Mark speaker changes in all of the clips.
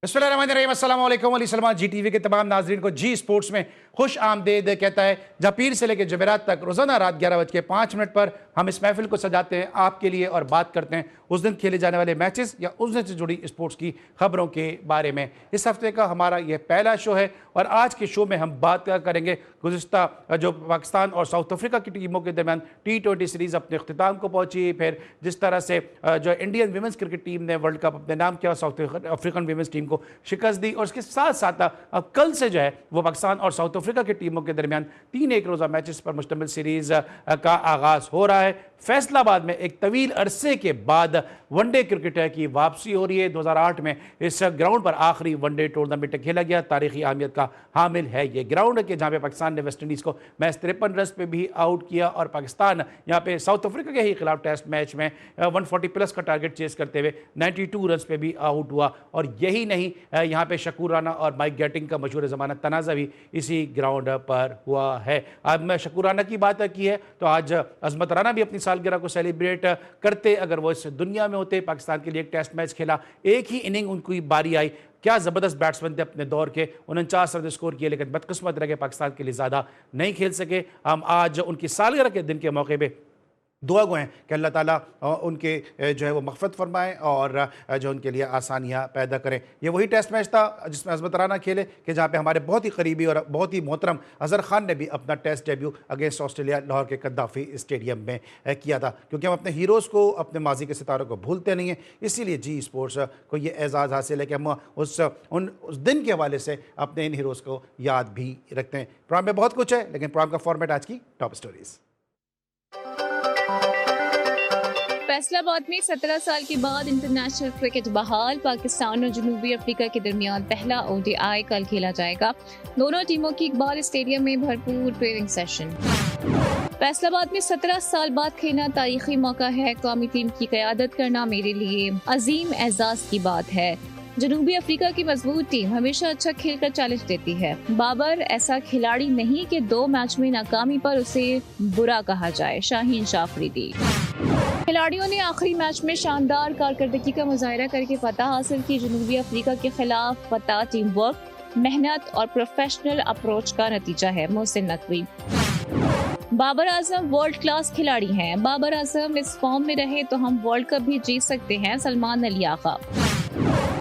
Speaker 1: बिस्मिल्लाहिर्रहमानिर्रहीम, अस्सलाम वालेकुम। अली सलमान जी टीवी के तमाम नाजरीन को जी स्पोर्ट्स में खुश आमदेद कहता है, जहाँ पीर से लेकर जमेरात तक रोज़ाना रात 11:05 पर हम इस महफिल को सजाते हैं आपके लिए और बात करते हैं उस दिन खेले जाने वाले मैचेस या उस दिन से जुड़ी स्पोर्ट्स की खबरों के बारे में। इस हफ्ते का हमारा यह पहला शो है और आज के शो में हम बात करेंगे गुज़िश्ता जो पाकिस्तान और साउथ अफ्रीका की टीमों के दरमियान T20 सीरीज़ अपने अख्तिताम को पहुंची, फिर जिस तरह से जो इंडियन वीमेंस क्रिकेट टीम ने वर्ल्ड कप अपने नाम किया, साउथ अफ्रीकन वीमेंस टीम को शिकस्त दी, और उसके साथ साथ अब कल से जो है वो पाकिस्तान और साउथ अफ्रीका की टीमों के दरमियान 3 एक रोज़ा मैचेस पर मुश्तमिल सीरीज़ का आगाज़ हो रहा है। फैसलाबाद में एक तवील अरसे के बाद वनडे क्रिकेटर की वापसी हो रही है। 2008 में इस ग्राउंड पर आखिरी वनडे टूर्नामेंट खेला गया। तारीखी अहमियत का हामिल है ये ग्राउंड के जहाँ पे पाकिस्तान ने वेस्ट इंडीज़ को मैच 53 रन पे भी आउट किया और पाकिस्तान यहाँ पे साउथ अफ्रीका के ही खिलाफ टेस्ट मैच में 140 प्लस का टारगेट चेस करते हुए 92 रन पे भी आउट हुआ। और यही नहीं, यहाँ पे शकूर राना और माइक गैटिंग का मशहूर ज़माना तनाज़ा भी इसी ग्राउंड पर हुआ है। अब मैं शकूर राना की बात की है तो आज अजमत राना भी अपनी सालगिरह को सेलिब्रेट करते, अगर वो इस दुनिया में होते। पाकिस्तान के लिए एक टेस्ट मैच खेला, एक ही इनिंग उनकी बारी आई। क्या ज़बरदस्त बैट्समैन थे अपने दौर के, 49 रन स्कोर किए, लेकिन बदकिस्मत रह गए, पाकिस्तान के लिए ज़्यादा नहीं खेल सके। हम आज उनकी सालगिरह के दिन के मौके पर दुआ गो हैं कि अल्लाह ताला उनके जो है वो मग़फ़िरत फरमाए और जो उनके लिए आसानियाँ पैदा करें। ये वही टेस्ट मैच था जिसमें अज़मत राना खेले कि जहाँ पे हमारे बहुत ही करीबी और बहुत ही मोहतरम अज़हर खान ने भी अपना test debut against Australia Lahore के कद्दाफ़ी स्टेडियम में किया था। क्योंकि हम अपने हीरोज़ को, अपने माजी के सितारों को भूलते नहीं हैं, इसीलिए जी स्पोर्ट्स को ये एज़ाज़ हासिल है कि हम उस दिन के हवाले से अपने इन हीरोज़ को याद भी रखते हैं। प्रोग्राम में बहुत कुछ है, लेकिन प्रोग्राम का फॉर्मेट आज की टॉप स्टोरीज़।
Speaker 2: फैसलाबाद में 17 साल के बाद इंटरनेशनल क्रिकेट बहाल। पाकिस्तान और जनूबी अफ्रीका के दरमियान पहला ODI कल खेला जाएगा। दोनों टीमों की इकबाल स्टेडियम में भरपूर ट्रेनिंग सेशन। फैसलाबाद में 17 साल बाद खेलना तारीखी मौका है। कौमी टीम की क़यादत करना मेरे लिए अजीम एजाज की बात है। जनूबी अफ्रीका की मजबूत टीम हमेशा अच्छा खेलकर चैलेंज देती है। बाबर ऐसा खिलाड़ी नहीं कि 2 मैच में नाकामी पर उसे बुरा कहा जाए। शाहीन शाह अफरीदी। खिलाड़ियों ने आखिरी मैच में शानदार कारकर्दगी का मुजाहिरा करके फतह हासिल की। जनूबी अफ्रीका के खिलाफ फतह टीम वर्क, मेहनत और प्रोफेशनल अप्रोच का नतीजा है। मोहसिन नकवी। बाबर आजम वर्ल्ड क्लास खिलाड़ी हैं। बाबर आजम इस फॉर्म में रहे तो हम वर्ल्ड कप भी जीत सकते हैं। सलमान अली आगा।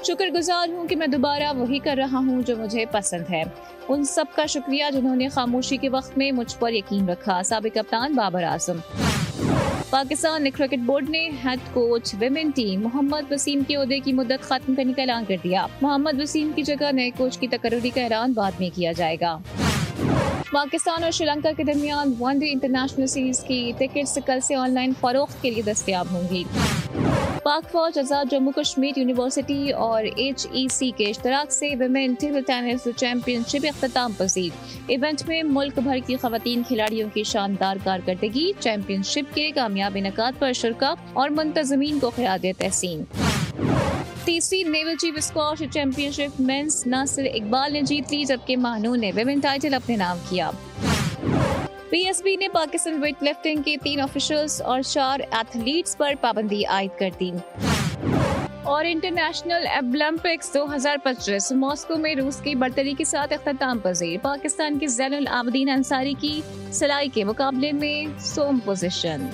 Speaker 2: शुक्रगुजार हूँ कि मैं दोबारा वही कर रहा हूँ जो मुझे पसंद है। उन सब का शुक्रिया जिन्होंने खामोशी के वक्त में मुझ पर यकीन रखा। साबिक कप्तान बाबर आजम। पाकिस्तान क्रिकेट बोर्ड ने head coach women team Mohammad Wasim के ओहदे की मुद्दत खत्म करने का ऐलान कर दिया। मोहम्मद वसीम की जगह नए कोच की तकर्री का ऐलान बाद में किया जाएगा। पाकिस्तान और श्रीलंका के दरमियान वनडे इंटरनेशनल सीरीज की टिकट्स कल से ऑनलाइन फरोख्त के लिए दस्तयाब होंगी। पाक फौज आजाद जम्मू कश्मीर यूनिवर्सिटी और HEC के इश्तराक से विमेन टेबल टेनिस चैंपियनशिप इख्तिताम पसीर। इवेंट में मुल्क भर की खवातीन खिलाड़ियों की शानदार कारकर्दगी। चैंपियनशिप के कामयाब इनकाद पर शुरा और मुंतज़मीन को क़यादत तहसीन। तीसरी naval chief squash championship men's Nasir Iqbal ने जीत ली, जबकि मानू ने विमेन टाइटल अपने नाम किया। PSB ने पाकिस्तान वेट लिफ्टिंग के 3 ऑफिशियल्स और 4 एथलीट्स पर पाबंदी आयद कर दी। और इंटरनेशनल ओलंपिक्स 2025 मॉस्को में रूस की बरतरी के साथ इख्तिताम पजीर। पाकिस्तान की ज़ैनुल आबदीन अंसारी की सिलाई के मुकाबले में सोम पोजीशन।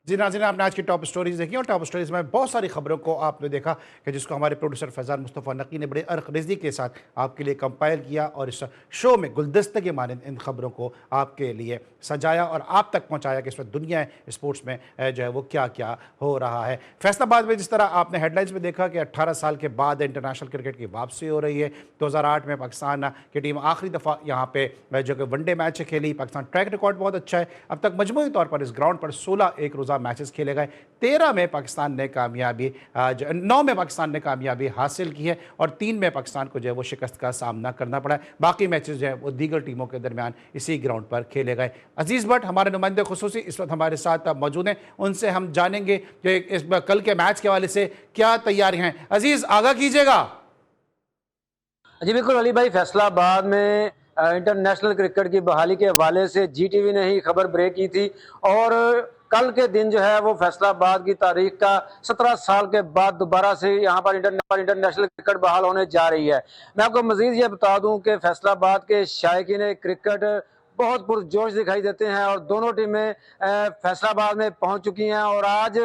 Speaker 1: जी नाज़रीन, आपने आज की टॉप स्टोरीज देखी और टॉप स्टोरीज में बहुत सारी खबरों को आपने देखा कि जिसको हमारे प्रोड्यूसर फैज़ान मुस्तफ़ा नकी ने बड़े अरख़रेज़ी के साथ आपके लिए कंपाइल किया और इस शो में गुलदस्ते के मानंद इन खबरों को आपके लिए सजाया और आप तक पहुंचाया कि इस वक्त दुनिया स्पोर्ट्स में जो है वो क्या क्या हो रहा है। फैसलाबाद में जिस तरह आपने हेडलाइंस में देखा कि 18 साल के बाद इंटरनेशनल क्रिकेट की वापसी हो रही है। 2008 में पाकिस्तान की टीम आखिरी दफ़ा यहाँ पे जो कि वनडे मैच खेली। पाकिस्तान ट्रैक रिकॉर्ड बहुत अच्छा है। अब तक मजमूई तौर पर इस ग्राउंड पर 16 एक रोज़ा मैचेस खेले गए। 13 में पाकिस्तान ने कामयाबी 9 में पाकिस्तान ने कामयाबी हासिल की है और 3 में पाकिस्तान को जो है वो शिकस्त का सामना करना पड़ा है। बाकी मैचेस जो है वो दीगर टीमों के दरमियान इसी ग्राउंड पर खेले गए। अजीज़ भट्ट हमारे नुमाइंदे खुसूसी इस वक्त हमारे साथ मौजूद हैं, उनसे हम जानेंगे कि इस कल के मैच के हवाले से क्या तैयारियां हैं। अजीज़, आगाह कीजिएगा।
Speaker 3: जी बिल्कुल अली भाई, फैसलाबाद में इंटरनेशनल क्रिकेट की बहाली के हवाले से GTV ने ही खबर ब्रेक की थी और कल के दिन जो है वो फैसलाबाद की तारीख का 17 साल के बाद दोबारा से यहाँ पर इंटरनेशनल क्रिकेट बहाल होने जा रही है। मैं आपको मजीद ये बता दूं कि फैसलाबाद के शायकीन क्रिकेट बहुत पुरजोश दिखाई देते हैं और दोनों टीमें फैसलाबाद में पहुंच चुकी हैं और आज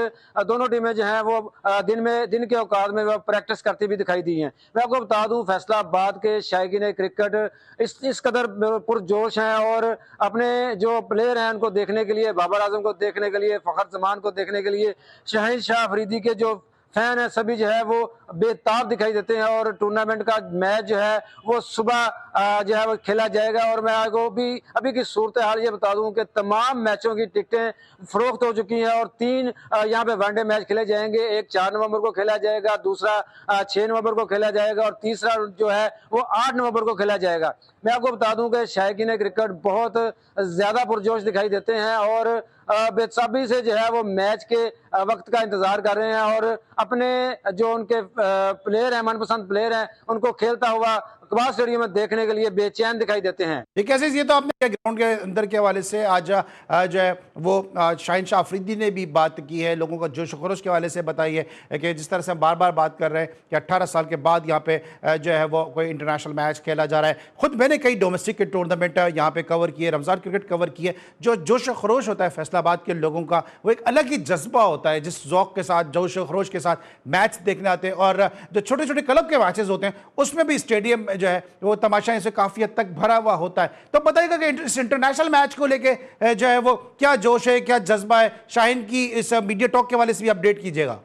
Speaker 3: दोनों टीमें जो हैं वो दिन के औकात में वो प्रैक्टिस करती भी दिखाई दी हैं। मैं आपको बता दूं फैसलाबाद के शायकीन क्रिकेट इस कदर पुरजोश हैं और अपने जो प्लेयर हैं उनको देखने के लिए, बाबर आजम को देखने के लिए, फखर जमान को देखने के लिए, शाहिद शाह अफरीदी के जो फैन है सभी जो है वो बेताब दिखाई देते हैं और टूर्नामेंट का मैच जो है वो सुबह जो है वो खेला जाएगा। और मैं आपको भी अभी की सूरत हाल ये बता दूं कि तमाम मैचों की टिकटें फरोख्त हो चुकी हैं और 3 यहाँ पे वनडे मैच खेले जाएंगे। एक 4 नवंबर को खेला जाएगा, दूसरा 6 नवंबर को खेला जाएगा और तीसरा जो है वो 8 नवंबर को खेला जाएगा। मैं आपको बता दूं कि शायकीन क्रिकेट बहुत ज्यादा पुरजोश दिखाई देते हैं और बेसब्री से जो है वो मैच के वक्त का इंतजार कर रहे हैं और अपने जो उनके प्लेयर हैं, मनपसंद प्लेयर हैं, उनको खेलता हुआ कबाब स्टेडियम में देखने के लिए बेचैन दिखाई देते हैं।
Speaker 1: ये कैसे, ये तो आपने ग्राउंड के अंदर के हवाले से आज जो है वो शाहिद शाह अफरीदी ने भी बात की है, लोगों का जोश खरोश के हवाले से बताई है कि जिस तरह से हम बार बार बात कर रहे हैं कि 18 साल के बाद यहाँ पे जो है वो कोई इंटरनेशनल मैच खेला जा रहा है। खुद मैंने कई डोमेस्टिक के टूर्नामेंट यहाँ पे कवर किए, रमज़ान क्रिकेट कवर किए। जो जोश खरोश होता है फैसलाबाद के लोगों का वो एक अलग ही जज्बा होता है, जिस ज़ौक़ के साथ, जोश खरोश के साथ मैच देखने आते हैं। और जो छोटे छोटे क्लब के मैचेस होते हैं उसमें भी स्टेडियम जो है वो तमाशाएं से काफ़ी हद तक भरा हुआ होता है। तो बताइएगा कि इस इंटरनेशनल मैच को लेके जो है वो क्या जोश है, क्या जज्बा है? शाहीन की इस मीडिया टॉक के वाले से भी अपडेट कीजिएगा।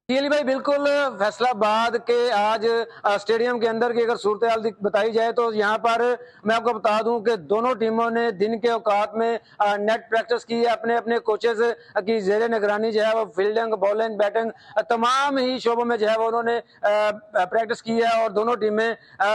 Speaker 3: अली भाई बिल्कुल, फैसलाबाद के आज स्टेडियम के अंदर की अगर सूरत हाल बताई जाए तो यहाँ पर मैं आपको बता दूं कि दोनों टीमों ने दिन के औकात में नेट प्रैक्टिस की है। अपने अपने कोचेस की जेर निगरानी जो है वो फील्डिंग, बॉलिंग, बैटिंग तमाम ही शोबों में जो है वो उन्होंने प्रैक्टिस की है और दोनों टीमें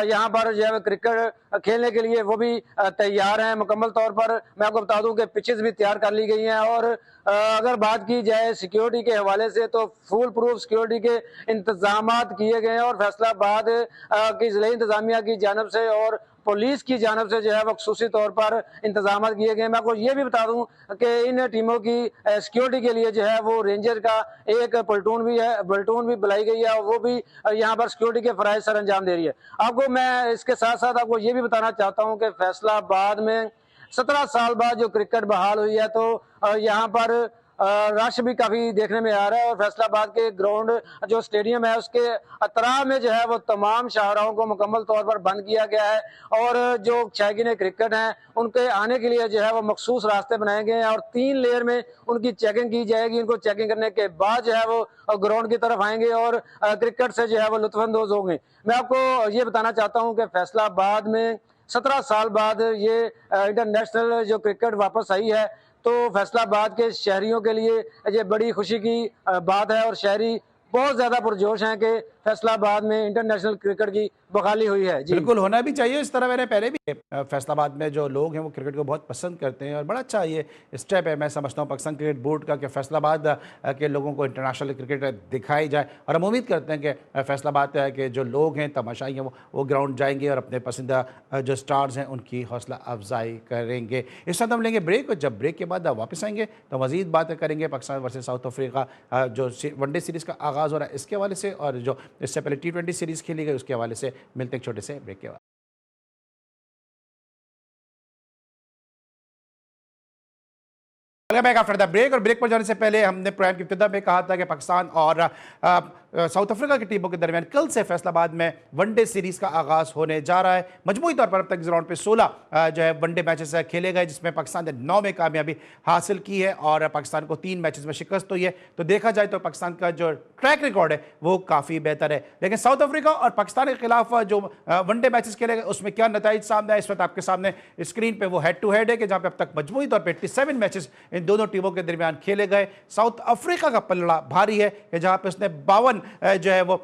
Speaker 3: यहाँ पर जो है क्रिकेट खेलने के लिए वो भी तैयार हैं मुकम्मल तौर पर। मैं आपको बता दूं कि पिचेस भी तैयार कर ली गई हैं और अगर बात की जाए सिक्योरिटी के हवाले से तो फुल प्रूफ सिक्योरिटी के इंतजाम किए गए हैं और फैसलाबाद की जिले इंतजामिया की जानब से और पुलिस की जानब से जो है वो खसूसी तौर पर इंतजाम किए गए। मैं आपको ये भी बता दूं कि इन टीमों की सिक्योरिटी के लिए जो है वो रेंजर का एक प्लेटून भी बुलाई गई है और वो भी यहाँ पर सिक्योरिटी के फराइज सर अंजाम दे रही है। आपको मैं इसके साथ साथ आपको ये भी बताना चाहता हूँ कि फैसलाबाद में 17 साल बाद जो क्रिकेट बहाल हुई है तो यहाँ पर रश भी काफी देखने में आ रहा है और फैसलाबाद के ग्राउंड जो स्टेडियम है उसके अतराफ में जो है वो तमाम शाहराहों को मुकम्मल तौर पर बंद किया गया है और जो शायकीन क्रिकेट हैं उनके आने के लिए जो है वो मखसूस रास्ते बनाए गए हैं और 3 लेयर में उनकी चेकिंग की जाएगी। उनको चेकिंग करने के बाद जो है वो ग्राउंड की तरफ आएंगे और क्रिकेट से जो है वो लुत्फानंदोज होंगे। मैं आपको ये बताना चाहता हूँ कि फैसलाबाद में 17 साल बाद ये इंटरनेशनल जो क्रिकेट वापस आई है तो फैसलाबाद के शहरियों के लिए ये बड़ी खुशी की बात है और शहरी बहुत ज्यादा पुरजोश हैं कि फैसलाबाद में इंटरनेशनल क्रिकेट की बहाली हुई है।
Speaker 1: बिल्कुल होना भी चाहिए इस तरह। मैंने पहले भी फैसलाबाद में जो लोग हैं वो क्रिकेट को बहुत पसंद करते हैं और बड़ा अच्छा ये स्टेप है मैं समझता हूँ पाकिस्तान क्रिकेट बोर्ड का कि फैसलाबाद के लोगों को इंटरनेशनल क्रिकेट दिखाई जाए। और हम उम्मीद करते हैं कि फैसलाबाद के जो लोग हैं, तमाशाई हैं, वो ग्राउंड जाएंगे और अपने पसंदीदा जो स्टार्स हैं उनकी हौसला अफजाई करेंगे। इस साथ हम लेंगे ब्रेक और जब ब्रेक के बाद वापस आएंगे तो मज़ीद बातें करेंगे पाकिस्तान वर्सेस साउथ अफ्रीका जो वनडे सीरीज़ का आगाज़ हो रहा है इसके हवाले से और जो इससे पहले T20 सीरीज़ खेली गई उसके हवाले से। मिलते हैं छोटे से ब्रेक के बाद। Back after the break. और ब्रेक पर जाने से पहले हमने प्रोग्राम की इब्तिदा में कहा था कि पाकिस्तान और साउथ अफ्रीका की टीमों के दरमियान कल से फैसलाबाद में वनडे सीरीज का आगाज होने जा रहा है। मजमूई तौर पर अब तक इस राउंड पे 16 जो है वनडे मैचेस खेले गए जिसमें पाकिस्तान ने 9 में कामयाबी हासिल की है और पाकिस्तान को 3 मैचेस में शिकस्त हुई है। तो देखा जाए तो पाकिस्तान का जो ट्रैक रिकॉर्ड है वो काफ़ी बेहतर है। लेकिन साउथ अफ्रीका और पाकिस्तान के खिलाफ जो वनडे मैचेस खेले गए उसमें क्या नतीजे सामने आए, इस वक्त आपके सामने स्क्रीन पर वो हेड टू हेड है कि जहाँ पे अब तक मजमूई तौर पर 87 मैचेस इन दोनों टीमों के दरमियान खेले गए। साउथ अफ्रीका का पलड़ा भारी है कि जहाँ पे उसने 52 जो है वो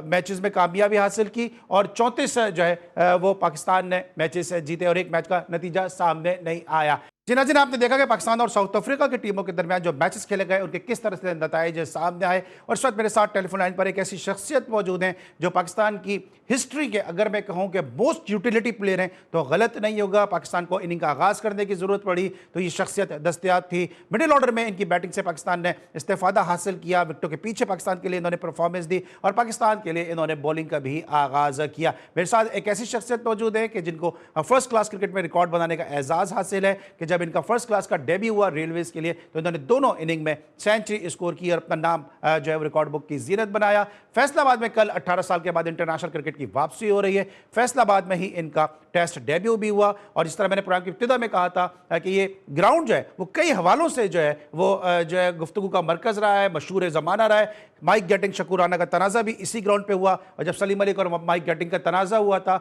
Speaker 1: मैचेस में कामयाबी हासिल की और 34 जो है वो पाकिस्तान ने मैचेस जीते और 1 मैच का नतीजा सामने नहीं आया। जी नाज़रीन, आपने देखा कि पाकिस्तान और साउथ अफ्रीका की टीमों के दरमियान जो मैचेस खेले गए उनके किस तरह से नतीजे सामने आए। और इस वक्त मेरे साथ टेलीफोन लाइन पर एक ऐसी शख्सियत मौजूद हैं जो पाकिस्तान की हिस्ट्री के, अगर मैं कहूँ कि मोस्ट यूटिलिटी प्लेयर हैं तो गलत नहीं होगा। पाकिस्तान को इनिंग का आगाज़ करने की ज़रूरत पड़ी तो ये शख्सियत दस्तयाब थी। मिडिल ऑर्डर में इनकी बैटिंग से पाकिस्तान ने इस्तेफादा हासिल किया, विकेटों के पीछे पाकिस्तान के लिए इन्होंने परफॉर्मेंस दी और पाकिस्तान के लिए इन्होंने बॉलिंग का भी आगाज़ किया। मेरे साथ एक ऐसी शख्सियत मौजूद है कि जिनको फर्स्ट क्लास क्रिकेट में रिकॉर्ड बनाने का एजाज़ हासिल है कि जब इनका फर्स्ट क्लास का डेब्यू हुआ रेलवेज के लिए तो इन्होंने दोनों इनिंग में सेंचुरी स्कोर की और अपना नाम जो है वो रिकॉर्ड बुक की जीनत बनाया। फैसलाबाद में कल 18 साल के बाद इंटरनेशनल क्रिकेट की वापसी हो रही है। फैसलाबाद में ही इनका टेस्ट डेब्यू भी हुआ और जिस तरह मैंने प्रोग्राम की इब्तिदा में कहा था कि ये ग्राउंड जो है वो कई हवालों से जो है गुफ्तगू का मरकज़ रहा है, मशहूर ज़माना रहा है। माइक गेटिंग शकूराना का तनाज़ा भी इसी ग्राउंड पे हुआ और जब सलीम मलिक और माइक गेटिंग का तनाज़ा हुआ था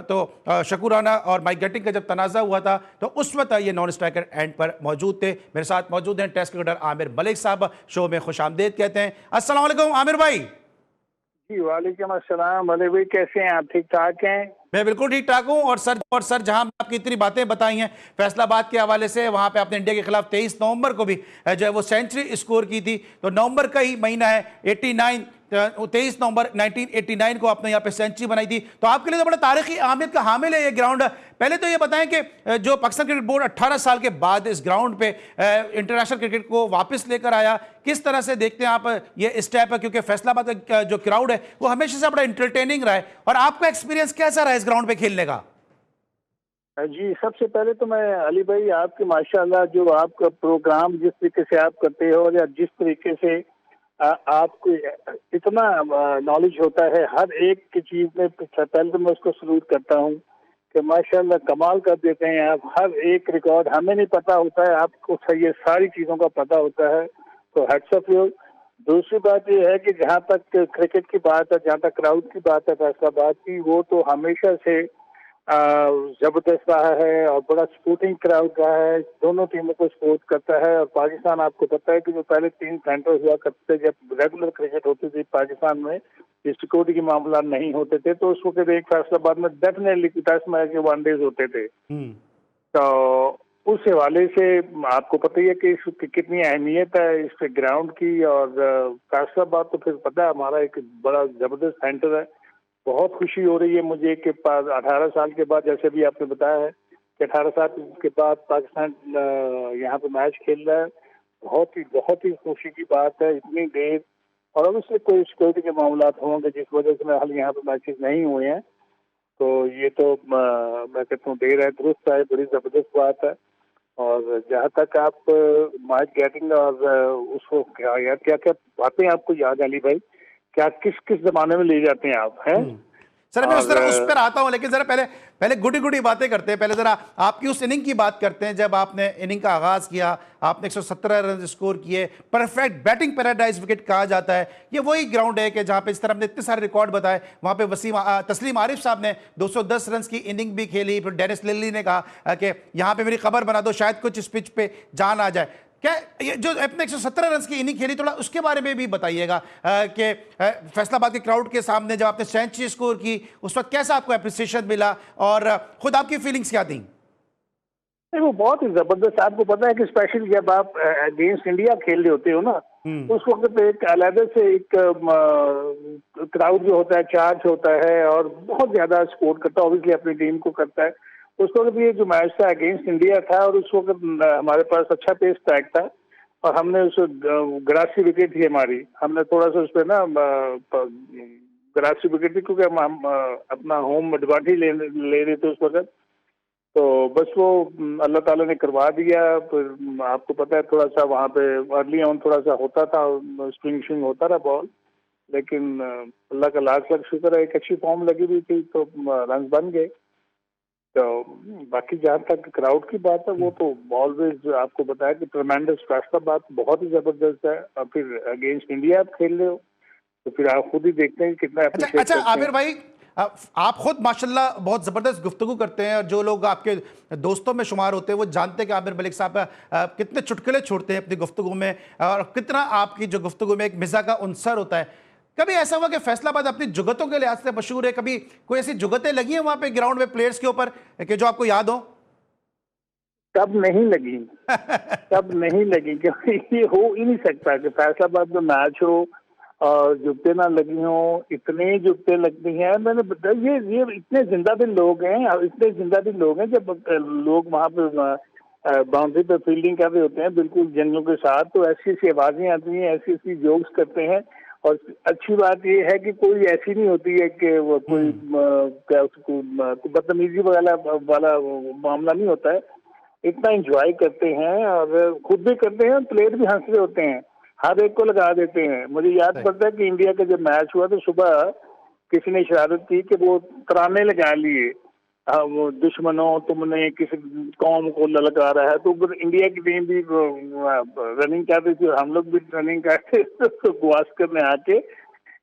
Speaker 1: तो शकूराना और माइक गेटिंग का जब तनाज़ा हुआ था तो उस वक्त ये नॉन स्ट्राइकर एंड पर मौजूद थे। मेरे साथ मौजूद हैं टेस्ट क्रिकेटर आमिर मलिक साहब, शो में खुशामदीद कहते हैं। अस्सलाम वालेकुम आमिर भाई।
Speaker 4: जी वालेकुम अस्सलाम। मलिक भाई कैसे हैं आप? ठीक ठाक हैं?
Speaker 1: मैं बिल्कुल ठीक ठाक हूँ। और सर जहां आपकी इतनी बातें बताई हैं फैसलाबाद के हवाले से, वहां पे आपने इंडिया के खिलाफ 23 नवंबर को भी जो है वो सेंचुरी स्कोर की थी। तो नवंबर का ही महीना है 89, 23 नवंबर 1989 को आपने यहाँ पे सेंचुरी बनाई थी। तो आपके लिए तो बड़ा तारीखी अहमियत का हामिल है ये ग्राउंड। पहले तो ये बताएं कि जो पाकिस्तान क्रिकेट बोर्ड 18 साल के बाद इस ग्राउंड पे इंटरनेशनल क्रिकेट को वापस लेकर आया, किस तरह से देखते हैं आप ये स्टेप है? क्योंकि फैसलाबाद का जो क्राउड है वो हमेशा से बड़ा इंटरटेनिंग रहा है और आपका एक्सपीरियंस कैसा रहा है इस ग्राउंड पे खेलने का?
Speaker 4: जी सबसे पहले तो मैं अली भाई आपके माशाल्लाह जो आपका प्रोग्राम जिस तरीके से आप करते हो या जिस तरीके से आपको इतना नॉलेज होता है हर एक की चीज में, पहले तो मैं उसको सलूट करता हूँ कि माशाल्लाह कमाल कर देते हैं आप। हर एक रिकॉर्ड हमें नहीं पता होता है, आपको ये सारी चीजों का पता होता है, तो हैट्स ऑफ यू। दूसरी बात ये है कि जहाँ तक क्रिकेट की बात है, जहाँ तक क्राउड की बात है फैसलाबाद की, वो तो हमेशा से जबरदस्त रहा है और बड़ा सपोर्टिंग क्राउड रहा है, दोनों टीमों को सपोर्ट करता है। और पाकिस्तान आपको पता है कि जो पहले 3 सेंटर हुआ करते थे जब रेगुलर क्रिकेट होती थी पाकिस्तान में, सिक्योरिटी के मामला नहीं होते थे, तो उस वक्त एक फैसलाबाद में डेफिनेटली टेस्ट मैच के वनडेज होते थे। तो उस हवाले से आपको पता ही है कि इसकी कितनी अहमियत है इस ग्राउंड की। और फैसलाबाद तो फिर पता है हमारा एक बड़ा जबरदस्त सेंटर है। बहुत खुशी हो रही है मुझे कि 18 साल के बाद, जैसे भी आपने बताया है कि 18 साल के बाद पाकिस्तान यहाँ पे मैच खेल रहा है, बहुत ही खुशी की बात है इतनी देर। और अब उससे कोई सिक्योरिटी के मामला होंगे जिस वजह से हाल यहाँ पे मैचेस नहीं हुए हैं, तो ये तो मैं कहता हूँ देर है दुरुस्त है, बड़ी जबरदस्त बात है। और जहाँ तक आप मैच गेटिंग और उसको क्या क्या बातें आपको याद अली भाई, क्या किस जमाने में ले जाते हैं आप हैं?
Speaker 1: सर मैं उस पर आता हूं, लेकिन जरा पहले गुडी बातें करते हैं। पहले जरा आपकी उस इनिंग की बात करते हैं जब आपने इनिंग का आगाज किया, आपने 117 रन स्कोर किए, परफेक्ट बैटिंग पैराडाइज विकेट कहा जाता है। ये वही ग्राउंड है कि जहां पे इस तरह हमने इतने सारे रिकॉर्ड बताए, वहां पे तस्लीम आरिफ साहब ने 210 रन की इनिंग भी खेली। फिर डेनिस लिली ने कहा कि यहाँ पे मेरी खबर बना दो, शायद कुछ इस पिच पे जान आ जाए। क्या ये जो अपने 117 रन की इनिंग खेली, थोड़ा उसके बारे में भी बताइएगा कि फैसलाबाद के क्राउड के सामने जब आपने सेंचुरी स्कोर की उस वक्त कैसा आपको अप्रिसिएशन मिला और खुद आपकी फीलिंग्स क्या थी?
Speaker 4: वो बहुत ही जबरदस्त। आपको पता है कि स्पेशली जब आप अगेंस्ट इंडिया खेल रहे होते हो ना, उस वक्त एक अलग से एक क्राउड जो होता है चार्ज होता है और बहुत ज्यादा सपोर्ट करता है, ऑब्वियसली अपनी टीम को करता है। उस वक्त भी जो मैच था अगेंस्ट इंडिया था और उस वक्त हमारे पास अच्छा पेस ट्रैक था और हमने उस ग्रासी विकेट थी हमारी, हमने थोड़ा सा उस पर ना ग्रासी विकेट थी क्योंकि हम अपना होम एडवांटेज ले रहे थे उस वक्त, तो बस वो अल्लाह ताला ने करवा दिया। फिर आपको पता है थोड़ा सा वहाँ पे अर्ली ऑन थोड़ा सा होता था, स्विंग होता रहा बॉल, लेकिन अल्लाह का लाख लाख शुक्र है एक अच्छी फॉर्म लगी हुई थी तो रन बन गए। तो बाकी जहाँ तक क्राउड की बात है वो तो ऑलवेज आपको बताया कि ट्रेमेंडस फैसलाबाद बहुत ही जबरदस्त है। और फिर अगेंस्ट इंडिया आप खेल रहे हो तो फिर आप खुद ही देखते हैं कितना
Speaker 1: अच्छा आमिर भाई, आप खुद माशाल्लाह बहुत ज़बरदस्त गुफ्तगू करते हैं और जो लोग आपके दोस्तों में शुमार होते हैं वो जानते हैं कि आमिर मलिक साहब कितने चुटकुले छोड़ते हैं अपनी गुफ्तगू में और कितना आपकी जो गुफ्तगू में एक मिज़ाह का उनसर होता है। कभी ऐसा हुआ कि फैसलाबाद अपनी जुगतों के लिहाज से मशहूर है, कभी कोई ऐसी जुगतें लगी हैं वहाँ पे ग्राउंड में प्लेयर्स के ऊपर कि जो आपको याद हो?
Speaker 4: कब नहीं लगी, कब नहीं लगी, क्योंकि ये हो ही नहीं सकता कि फैसलाबाद में मैच हो और जुत्ते ना लगी हो। इतने जुत्ते लगती हैं, मैंने बताया ये इतने जिंदा दिल लोग हैं, और इतने जिंदा दिल लोग हैं। जब लोग वहाँ पे बाउंड्री पे फील्डिंग कर रहे होते हैं बिल्कुल जंगलों के साथ, तो ऐसी ऐसी आवाजें आती हैं, ऐसी ऐसी जोक्स करते हैं। और अच्छी बात ये है कि कोई ऐसी नहीं होती है कि वो कोई क्या उसको बदतमीजी वाला मामला नहीं होता है। इतना एंजॉय करते हैं और खुद भी करते हैं, प्लेयर भी हंस रहे होते हैं, हर एक को लगा देते हैं। मुझे याद पड़ता है कि इंडिया का जब मैच हुआ तो सुबह किसी ने शरारत की कि वो तराने लगा लिए, वो दुश्मनों तुमने किसी कौम को ललका रहा है। तो इंडिया की टीम भी रनिंग कर रही थी और हम लोग भी रनिंग करते तो गावस्कर ने आके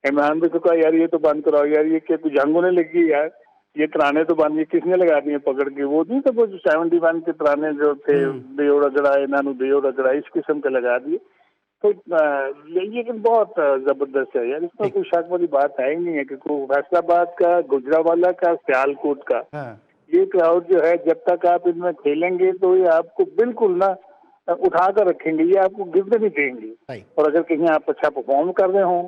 Speaker 4: इमरान भाई को कहा, यार ये तो बंद कराओ यार, ये क्या कुछ जंग होने लगी यार, ये तराने तो बंद, ये किसने लगा दिए पकड़ के। वो नहीं तो वो 71 के तराने जो थे, देओ रगड़ा इन्होंने देओ रगड़ा, इस किस्म के लगा दिए। तो ये बहुत जबरदस्त है यार, इसमें कोई शक वाली बात है ही नहीं है कि फैसलाबाद का, गुजरावाला का, सियालकोट का ये क्राउड जो है, जब तक आप इनमें खेलेंगे तो ये आपको बिल्कुल ना उठा कर रखेंगे, ये आपको गिरने नहीं देंगे। और अगर कहीं आप अच्छा परफॉर्म कर रहे हो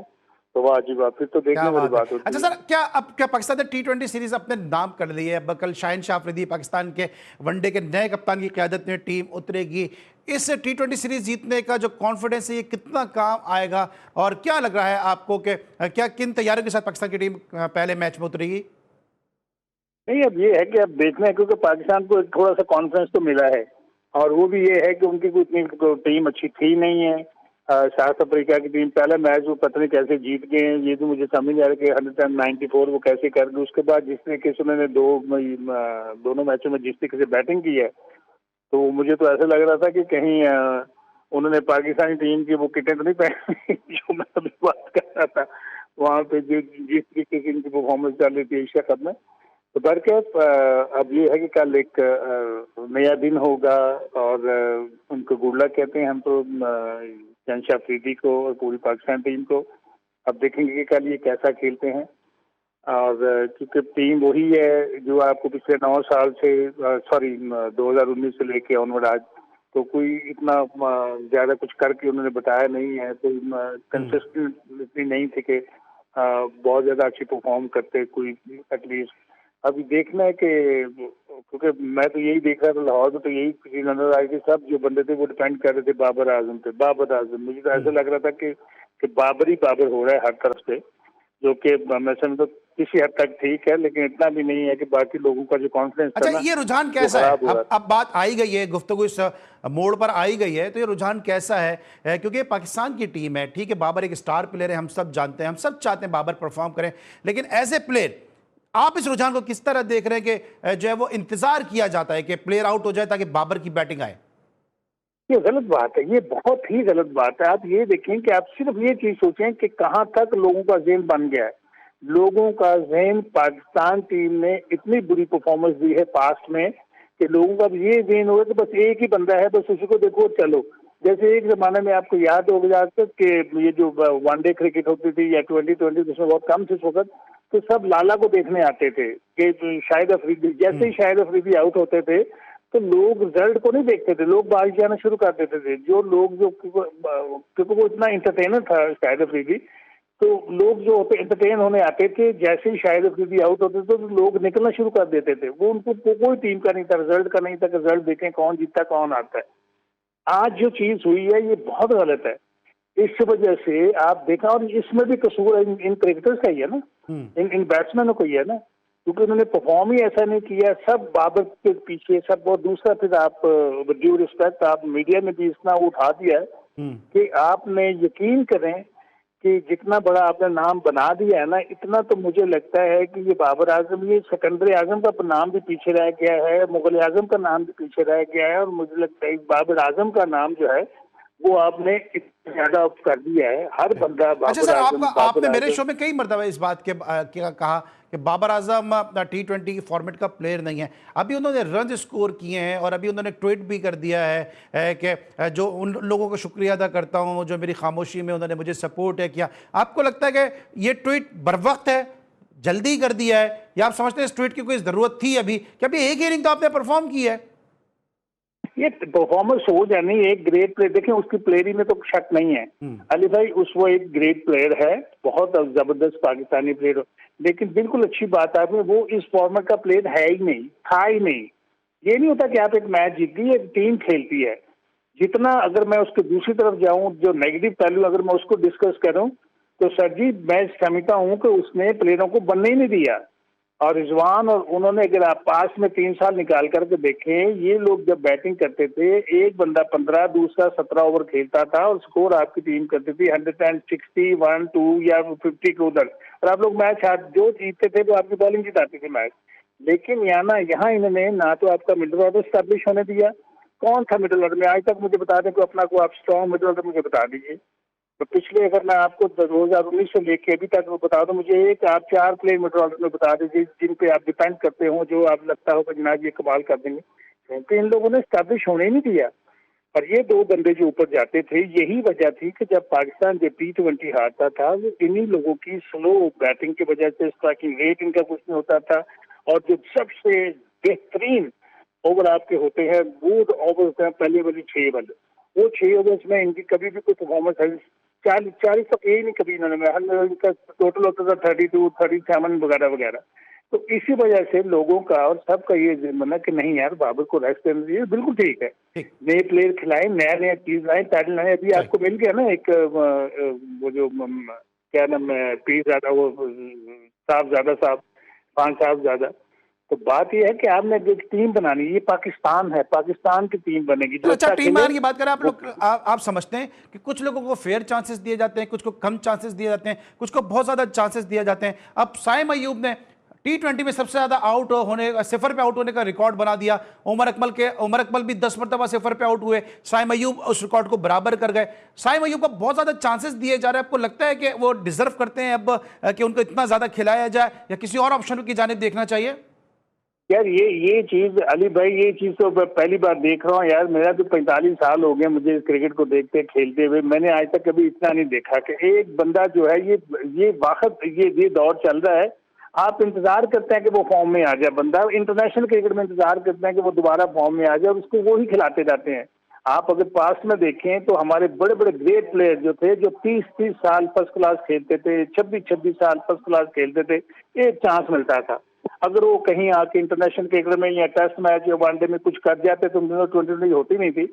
Speaker 4: तो वाह जी वाह, फिर तो देखने वाली बात होती है।
Speaker 1: अच्छा सर, क्या पाकिस्तान ने T20 सीरीज अपने नाम कर ली है? अब कल शाहिन शाह अफरीदी पाकिस्तान के वनडे के नए कप्तान की क़यादत में टीम उतरेगी। इस T20 सीरीज जीतने का जो कॉन्फिडेंस है, ये कितना काम आएगा? और क्या लग रहा है आपको कि क्या किन तैयारियों के साथ पाकिस्तान की टीम पहले मैच में उतरेगी?
Speaker 4: नहीं, अब ये है कि अब देखना है, क्योंकि पाकिस्तान को थोड़ा सा कॉन्फिडेंस तो मिला है, और वो भी ये है कि उनकी कोई इतनी टीम अच्छी थी नहीं है। साउथ अफ्रीका की टीम पहला मैच वो पता नहीं कैसे जीत गए हैं, ये तो मुझे समझ नहीं आ रहा कि 194 वो कैसे कर गए। उसके बाद जिस तरीके से उन्होंने दोनों मैचों में जिस तरीके से बैटिंग की है, तो मुझे तो ऐसा लग रहा था कि कहीं उन्होंने पाकिस्तानी टीम की वो किटें तो नहीं पहनी जो मैं अभी बात कर रहा था वहाँ पे, जो जिस तरीके से इनकी परफॉर्मेंस चल रही थी एशिया कप में। तो बरकत अब ये है कि कल एक नया दिन होगा, और उनको गुड लक कहते हैं हम तो शहनशाह अफरीदी को और पूरी पाकिस्तान टीम को। अब देखेंगे कि कल ये कैसा खेलते हैं, और क्योंकि टीम वही है जो आपको पिछले 9 साल से 2019 से लेके ऑनवर्ड आज तो कोई इतना ज्यादा कुछ करके उन्होंने बताया नहीं है। तो कंसिस्टेंट इतनी नहीं थी कि बहुत ज्यादा अच्छी परफॉर्म करते कोई एटलीस्ट। अभी देखना है कि, क्योंकि मैं तो यही देख रहा था लाहौर में, तो यही चीज नजर आई कि सब जो बंदे थे वो डिपेंड कर रहे थे बाबर आजम पे। बाबर आजम मुझे तो ऐसा लग रहा था कि बाबर ही बाबर हो रहा है हर तरफ से, जो कि मैं समझता तो किसी हद तक ठीक है, लेकिन इतना भी नहीं है कि बाकी लोगों का जो कॉन्फिडेंस।
Speaker 1: अच्छा, ये रुझान कैसा है? अब बात आई गई है, गुफ्तगू इस मोड़ पर आई गई है, तो ये रुझान कैसा है? क्योंकि पाकिस्तान की टीम है, ठीक है, बाबर एक स्टार प्लेयर है, हम सब जानते हैं, हम सब चाहते हैं बाबर परफॉर्म करें, लेकिन एज ए प्लेयर आप इस रुझान को किस तरह देख रहे हैं कि जो है वो इंतजार किया जाता है कि प्लेयर आउट हो जाए ताकि बाबर की बैटिंग आए?
Speaker 4: ये गलत बात है, ये बहुत ही गलत बात है। आप ये देखें कि आप सिर्फ ये चीज सोचें कि कहां तक लोगों का ज़हन बन गया है। लोगों का ज़हन, पाकिस्तान टीम ने इतनी बुरी परफॉर्मेंस दी है पास्ट में कि लोगों का ये ज़हन होगा कि बस एक ही बंदा है, बस उसी को देखो चलो। जैसे एक जमाने में आपको याद होगा कि ये जो वनडे क्रिकेट होती थी या 2020 जिसमें बहुत कम थे इस वक्त, तो सब लाला को देखने आते थे कि शाहिद अफरीदी, जैसे ही शाहिद अफरीदी आउट होते थे तो लोग रिजल्ट को नहीं देखते थे, लोग बाहर जाना शुरू कर देते थे। जो लोग जो क्योंकि वो इतना इंटरटेनर था शाहिद अफरीदी, तो लोग जो होते इंटरटेन होने आते थे, जैसे ही शाहिद अफरीदी आउट होते थे तो लोग निकलना शुरू कर देते थे। वो उनको कोई टीम का नहीं था, रिजल्ट का नहीं था कि रिजल्ट देखें कौन जीतता कौन आता है। आज जो चीज हुई है ये बहुत गलत है। इस वजह से आप देखा, और इसमें भी कसूर इन क्रिकेटर्स का ही है ना, इन बैट्समैनों को ही है ना, क्योंकि उन्होंने परफॉर्म ही ऐसा नहीं किया। सब बाबर के पीछे सब। बहुत दूसरा, फिर आप ड्यू रिस्पेक्ट, आप मीडिया ने भी इतना उठा दिया है कि आपने यकीन करें कि जितना बड़ा आपने नाम बना दिया है ना, इतना तो मुझे लगता है कि ये बाबर आजम, ये सिकंदर आजम का नाम भी पीछे रह गया है, मुगल आजम का नाम भी पीछे रह गया है, और मुझे लगता है बाबर आजम का नाम जो है वो आपने इतना ज्यादा कर दिया है। हर बंदा
Speaker 1: अच्छा सर, आपने मेरे शो में कई मरतबा इस बात के कहा कि बाबर आजम T20 की फॉर्मेट का प्लेयर नहीं है। अभी उन्होंने रन स्कोर किए हैं और अभी उन्होंने ट्वीट भी कर दिया है कि जो उन लोगों को शुक्रिया अदा करता हूं जो मेरी खामोशी में उन्होंने मुझे सपोर्ट है किया। आपको लगता है कि ये ट्वीट बरवक्त है, जल्दी कर दिया है, या आप समझते हैं इस ट्वीट की कोई ज़रूरत थी? अभी क्या अभी एक इनिंग तो आपने परफॉर्म की है?
Speaker 4: ये परफॉर्मेंस हो जानी, एक ग्रेट प्लेयर देखें, उसकी प्लेयरी में तो शक नहीं है अली भाई, वो एक ग्रेट प्लेयर है, बहुत जबरदस्त पाकिस्तानी प्लेयर, लेकिन बिल्कुल अच्छी बात है आपने, वो इस फॉर्मेट का प्लेयर है ही नहीं, था ही नहीं। ये नहीं होता कि आप एक मैच जीती, एक टीम खेलती है। जितना अगर मैं उसके दूसरी तरफ जाऊं, जो नेगेटिव पहलू अगर मैं उसको डिस्कस करूं, तो सर जी मैं समझता हूं कि उसने प्लेयरों को बनने ही नहीं दिया। और रिजवान और उन्होंने, अगर आप पास में 3 साल निकाल करके देखें, ये लोग जब बैटिंग करते थे, एक बंदा 15, दूसरा 17 ओवर खेलता था और स्कोर आपकी टीम करती थी 160, 1, 2 या 50 के उधर, और आप लोग मैच जो जीतते थे वो आपकी बॉलिंग जिताती थी मैच। लेकिन यहाँ इन्होंने ना तो आपका मिडल ऑर्डर स्टैब्लिश होने दिया। कौन था मिडल ऑर्डर में आज तक? मुझे बता दें, को अपना को आप स्ट्रॉन्ग मिडल ऑर्डर मुझे बता दीजिए। तो पिछले, अगर मैं आपको 2019 से लेके अभी तक बता दूं, मुझे एक आप 4 प्लेयर मिडल ऑर्डर में बता दीजिए जिन पे आप डिपेंड करते हो, जो आप लगता हो कि जनाब ये कमाल कर देंगे, क्योंकि इन लोगों ने स्टैब्लिश होने ही नहीं दिया। और ये 2 बंदे जो ऊपर जाते थे, यही वजह थी कि जब पाकिस्तान जो T20 हारता था, वो इन्हीं लोगों की स्लो बैटिंग की वजह से, स्ट्राइकिंग रेट इनका कुछ नहीं होता था, और जो सबसे बेहतरीन ओवर आपके होते हैं, वो ओवर होते हैं पहले वाली 6 ओवर, वो 6 ओवर्स में इनकी कभी भी कोई परफॉर्मेंस है 40 तक यही नहीं कभी इन्होंने, इनका टोटल होता था 32, 37 वगैरह वगैरह। तो इसी वजह से लोगों का और सबका ये जिम्मा कि नहीं यार, बाबर को रेस्ट देना चाहिए। बिल्कुल ठीक है, नए प्लेयर खिलाएं, नया चीज लाएं, टाइटल लाएं। अभी आपको मिल गया ना एक वो जो क्या नाम है, पीरजादा, वो साहबजादा साहब, खान साहबजादा। तो बात यह है कि आपने जो टीम बनानी, ये पाकिस्तान है, पाकिस्तान की टीम बनेगी।
Speaker 1: तो अच्छा, टीम बनाने की बात करें, आप लोग आप समझते हैं कि कुछ लोगों को फेयर चांसेस दिए जाते हैं, कुछ को कम चांसेस दिए जाते हैं, कुछ को बहुत ज्यादा चांसेस दिए जाते हैं। अब साइम अयूब ने T20 में सबसे ज्यादा आउट होने, सिफर पे आउट होने का रिकॉर्ड बना दिया। उमर अकमल भी 10 मरतबा सिफर पे आउट हुए, साइम अयूब उस रिकॉर्ड को बराबर कर गए। साइम अयूब को बहुत ज्यादा चांसेस दिए जा रहे हैं, आपको लगता है कि वो डिजर्व करते हैं अब कि उनको इतना ज्यादा खिलाया जाए, या किसी और ऑप्शन की जानिब देखना चाहिए?
Speaker 4: यार ये चीज अली भाई, ये चीज तो पहली बार देख रहा हूँ यार। मेरा तो 45 साल हो गए मुझे क्रिकेट को देखते खेलते हुए, मैंने आज तक कभी इतना नहीं देखा कि एक बंदा जो है, ये वाकत ये दौर चल रहा है, आप इंतजार करते हैं कि वो फॉर्म में आ जाए बंदा, इंटरनेशनल क्रिकेट में इंतजार करते हैं कि वो दोबारा फॉर्म में आ जाए, और उसको वो ही खिलाते जाते हैं। आप अगर पास्ट में देखें तो हमारे बड़े बड़े ग्रेट प्लेयर जो थे, जो 30 साल फर्स्ट क्लास खेलते थे, 26 साल फर्स्ट क्लास खेलते थे, एक चांस मिलता था। अगर वो कहीं आके इंटरनेशनल क्रिकेट में या टेस्ट मैच या वनडे में कुछ कर जाते तो 20 होती नहीं थी,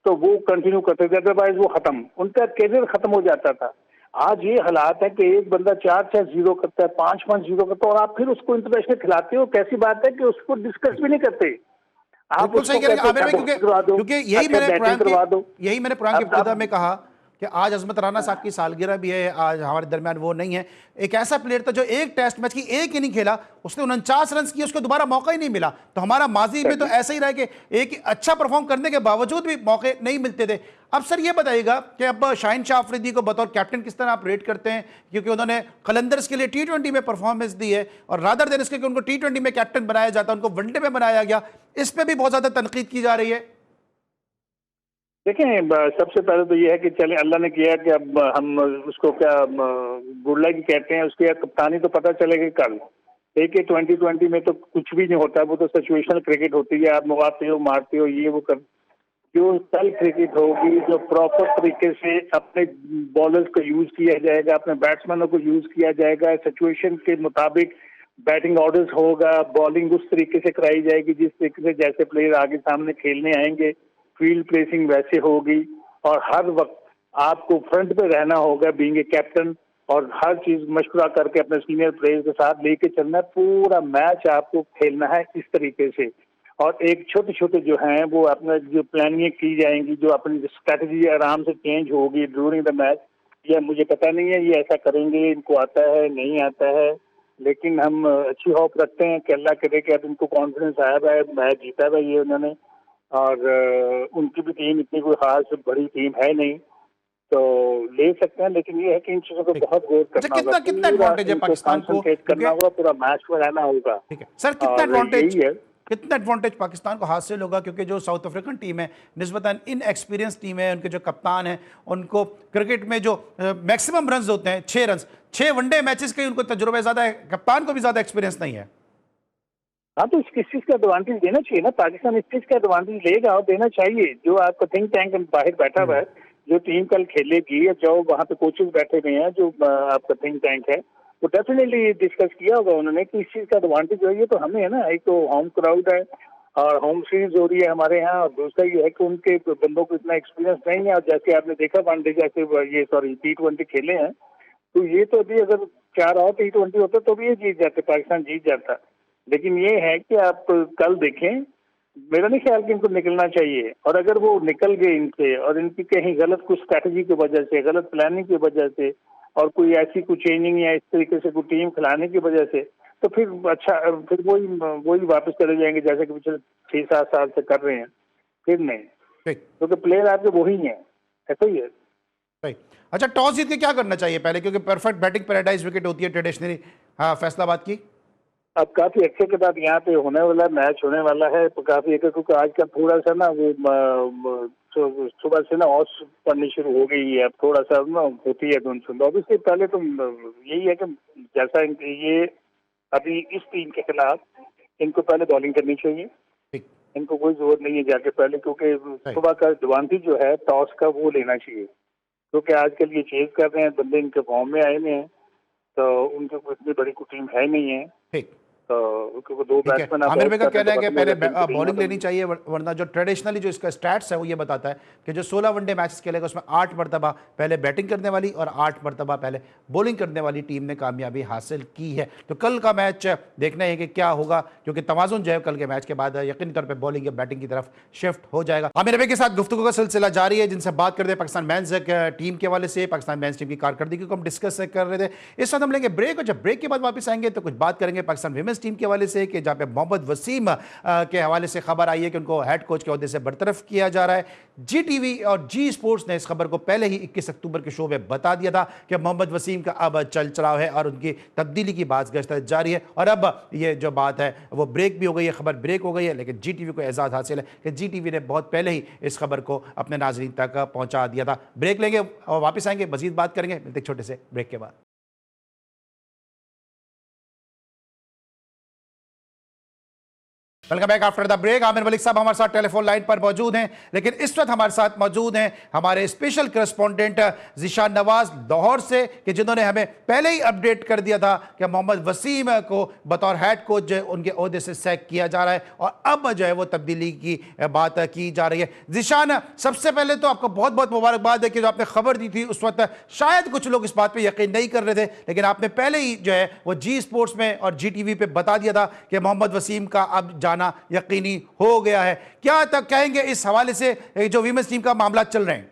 Speaker 4: तो वो कंटिन्यू करते थे, अदरवाइज वो खत्म, उनका करियर खत्म हो जाता था। आज ये हालात है कि एक बंदा 4-0 करता है, 5-5 0 करता है, और आप फिर उसको इंटरनेशनल खिलाते हो। कैसी बात है कि उसको डिस्कस भी नहीं करते आप, उसको
Speaker 1: सही क्योंकि यही मैंने प्रोग्राम की इब्तिदा में कहा कि आज अजमत राना साहब की सालगिरह भी है, आज हमारे दरमियान वो नहीं है। एक ऐसा प्लेयर था जो एक टेस्ट मैच की एक इनिंग खेला, उसने 49 रन किए, उसको दोबारा मौका ही नहीं मिला। तो हमारा माजी में तो ऐसा ही रहा कि एक अच्छा परफॉर्म करने के बावजूद भी मौके नहीं मिलते थे। अब सर ये बताइएगा कि अब शाहीन शाह अफरीदी को बतौर कैप्टन किस तरह आप रेट करते हैं, क्योंकि उन्होंने कलंदर्स के लिए T20 में परफॉर्मेंस दी है, और रादर देन इसके कि उनको T20 में कैप्टन बनाया जाता, उनको वनडे में बनाया गया, इस पर भी बहुत ज्यादा तनकीद की जा रही है।
Speaker 4: देखें, सबसे पहले तो ये है कि चले, अल्लाह ने किया कि अब हम उसको क्या गुड लक कहते हैं, उसकी कप्तानी तो पता चलेगी कल। देखिए 2020 में तो कुछ भी नहीं होता, वो तो सिचुएशनल क्रिकेट होती है, आप मुगाते हो, मारते हो, ये वो कर। जो कल क्रिकेट होगी, जो प्रॉपर तरीके से अपने बॉलर्स को यूज किया जाएगा, अपने बैट्समैनों को यूज किया जाएगा, सिचुएशन के मुताबिक बैटिंग ऑर्डर्स होगा, बॉलिंग उस तरीके से कराई जाएगी जिस तरीके से जैसे प्लेयर आगे सामने खेलने आएंगे, फील्ड प्लेसिंग वैसे होगी, और हर वक्त आपको फ्रंट पे रहना होगा बीइंग ए कैप्टन, और हर चीज मशवरा करके अपने सीनियर प्लेयर्स के साथ लेके चलना है। पूरा मैच आपको खेलना है इस तरीके से, और एक छोटे छोटे जो हैं वो अपना जो प्लानिंग की जाएंगी, जो अपनी स्ट्रेटजी आराम से चेंज होगी ड्यूरिंग द मैच। ये मुझे पता नहीं है ये ऐसा करेंगे, इनको आता है नहीं आता है, लेकिन हम अच्छी होप रखते हैं कि अल्लाह करे कि अब इनको कॉन्फिडेंस आया है, मैच जीता है ये उन्होंने, और उनकी भी टीम इतनी कोई खास बड़ी टीम है नहीं, तो ले सकते हैं। लेकिन ये है कि इन चीजों को बहुत गौर करना होगा,
Speaker 1: कितना एडवांटेज है पाकिस्तान को,
Speaker 4: करना होगा, पूरा मैच में रहना होगा।
Speaker 1: ठीक है सर, कितना एडवांटेज पाकिस्तान को हासिल होगा, क्योंकि जो साउथ अफ्रीकन टीम है निस्बतन इनएक्सपीरियंस टीम है, उनके जो कप्तान हैं उनको क्रिकेट में जो मैक्सिमम रन होते हैं 6 रन, 6 वनडे मैचेस के उनको तजुर्बा ज्यादा है, कप्तान को भी ज्यादा एक्सपीरियंस नहीं है।
Speaker 4: हाँ, तो इस चीज का एडवांटेज देना चाहिए ना, पाकिस्तान इस चीज का एडवांटेज लेगा और देना चाहिए। जो आपका थिंक टैंक बाहर बैठा हुआ है, जो टीम कल खेलेगी या जो वहाँ पे कोचेस बैठे हुए हैं, जो आपका थिंक टैंक है, वो डेफिनेटली डिस्कस किया होगा उन्होंने कि इस चीज का एडवांटेज जो है तो हमें है ना। एक तो होम क्राउड है और होम सीरीज हो रही है हमारे यहाँ, और दूसरा ये है कि उनके बंदों को इतना एक्सपीरियंस नहीं है। और जैसे आपने देखा वनडे जैसे ये T20 खेले हैं, तो ये तो अभी अगर 4 और T20 होते तो भी ये जीत जाते, पाकिस्तान जीत जाता। लेकिन ये है कि आप कल देखें, मेरा नहीं ख्याल कि इनको निकलना चाहिए। और अगर वो निकल गए इनसे और इनकी कहीं गलत कुछ स्ट्रैटेजी की वजह से, गलत प्लानिंग की वजह से, और कोई ऐसी कुछ चेंजिंग या इस तरीके से कोई टीम खिलाने की वजह से, तो फिर अच्छा फिर वही वापस चले जाएंगे जैसे कि पिछले 6-7 साल से कर रहे हैं। फिर नहीं, क्योंकि प्लेयर आपके वही हैं, ऐसा ही है।
Speaker 1: राइट। अच्छा, टॉस जीत के क्या करना चाहिए पहले, क्योंकि परफेक्ट बैटिंग पैराडाइज विकेट होती है ट्रेडिशनली फैसलाबाद की।
Speaker 4: अब काफी अच्छे के बाद यहाँ पे होने वाला मैच होने वाला है, तो काफी एक, क्योंकि आज का थोड़ा सा ना वो सुबह से ना ऑस पड़नी शुरू हो गई है। अब थोड़ा सा ना होती है धुंध सुंध। ऑब्वियसली पहले तो यही है कि जैसा ये अभी इस टीम के खिलाफ इनको पहले बॉलिंग करनी चाहिए, इनको कोई जरूरत नहीं है जाके पहले, क्योंकि सुबह का एडवांटेज जो है टॉस का वो लेना चाहिए, क्योंकि आजकल ये चेज कर रहे हैं बंदे, इनके फॉर्म में आए हुए हैं, तो उनके कोई इतनी बड़ी कोई टीम है नहीं है।
Speaker 1: ठीक,
Speaker 4: तो दो बैट्समैन
Speaker 1: आमिर भाई का कहना है कि पहले बॉलिंग लेनी चाहिए, वरना जो ट्रेडिशनली जो इसका स्टैट्स है वो ये बताता है कि जो 16 वनडे मैचेस खेलेगा उसमें 8 मरतबा पहले बैटिंग करने वाली और 8 मरतबा पहले बॉलिंग करने वाली टीम ने कामयाबी हासिल की है। तो कल का मैच देखना है कि क्या होगा, क्योंकि तवाज़ुन जो है कल के मैच के बाद यकीनी तौर पर बॉलिंग या बैटिंग की तरफ शिफ्ट हो जाएगा। आमिर भाई के साथ गुफ्तगू का सिलसिला जारी है, जिनसे बात करते हैं पाकिस्तान मेंस टीम के हवाले से, पाकिस्तान मेंस टीम की कारकर्दगी को हम डिस्कस कर रहे थे। इस वक्त हम लेंगे ब्रेक, और जब ब्रेक के बाद वापस आएंगे तो कुछ बात करेंगे पाकिस्तान विमेंस टीम के हवाले से, कि जहां पे मोहम्मद वसीम के हवाले से खबर आई है कि उनको हेड कोच के ओहदे से बरतरफ किया जा रहा है। जी टीवी और जी स्पोर्ट्स ने इस खबर को पहले ही 21 अक्टूबर के शो में बता दिया था कि मोहम्मद वसीम का अब चल चलाव है और उनकी तब्दीली की बात जारी है। और अब ये जो बात है वो ब्रेक भी हो गई है, खबर ब्रेक हो गई है, लेकिन जी टीवी को एजाज़ हासिल है कि जी टीवी ने बहुत पहले ही इस खबर को अपने नाजरीन तक पहुंचा दिया था। ब्रेक लेंगे और वापस आएंगे, मजीद बात करेंगे, मिलते छोटे से ब्रेक के बाद। Welcome back after the break. Aamir Malik sahab हमारे साथ टेलीफोन लाइन पर मौजूद हैं, लेकिन इस वक्त हमारे साथ मौजूद हैं हमारे स्पेशल करस्पॉन्डेंट ज़ीशान नवाज लाहौर से, कि जिन्होंने हमें पहले ही अपडेट कर दिया था कि मोहम्मद वसीम को बतौर हेड कोच जो उनके ओहदे से सैक किया जा रहा है और अब जो है वो तब्दीली की बात की जा रही है। ज़ीशान, सबसे पहले तो आपको बहुत बहुत मुबारकबाद है कि जो आपने खबर दी थी उस वक्त शायद कुछ लोग इस बात पर यकीन नहीं कर रहे थे, लेकिन आपने पहले ही जो है वो जी स्पोर्ट्स में और जी टीवी पर बता दिया था कि मोहम्मद वसीम का अब जाना यकीनी हो गया है। क्या तक कहेंगे इस हवाले से जो वीमेंस टीम का मामला चल रहे हैं?